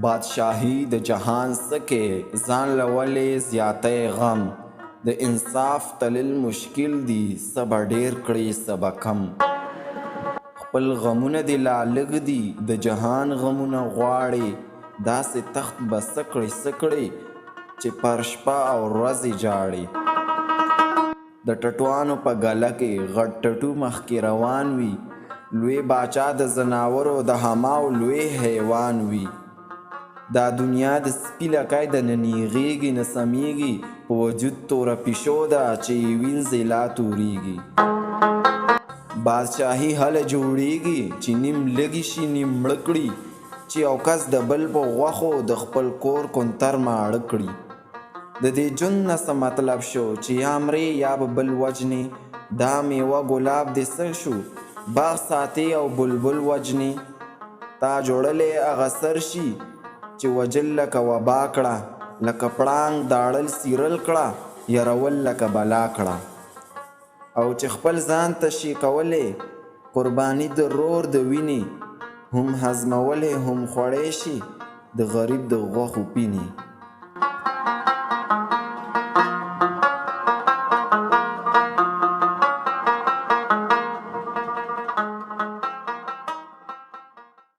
بادشاهي د جهان سکه ځان لولې زیاتې غم د انصاف تلل مشکل دي صبر ډیر کړي سبا کم خپل غمونه دي لا لږ دي د جهان غمونه غواړي داسې تخت به سکړي چې پر شپه او ورځې جاړي د ټټوانو په ګله کې غټ ټټو مخکې روان وي لوی باچا د زناورو د هماو لوی حیوان وي دا دنیا د سپي لکۍ د نه نیغېږي نه سمیږي په وجود توره پیشو ده چې یې وینځي لا تورېږي بادشاهي هله جوړېږي چې نیم لږي شي نیم مړه کړي چې یو کس د بل په غوښو د خپل کور کونتر ماړه کړي د دې ژوند نه څه مطلب شو چې یا مرې یا به بل وجنې دا میوه ګلاب دې څه شو باغ ساتې او بلبل وجنې تا جوړلی هغه سر شي چې وجل لکه وبا کړه لکه پړانګ داړل سیرل کړه یرول لکه بلا کړه او چې خپل ځان ته شي کولی قرباني د رور د وینې هم هضمولی هم خوړی شي د غریب د غوښو پینې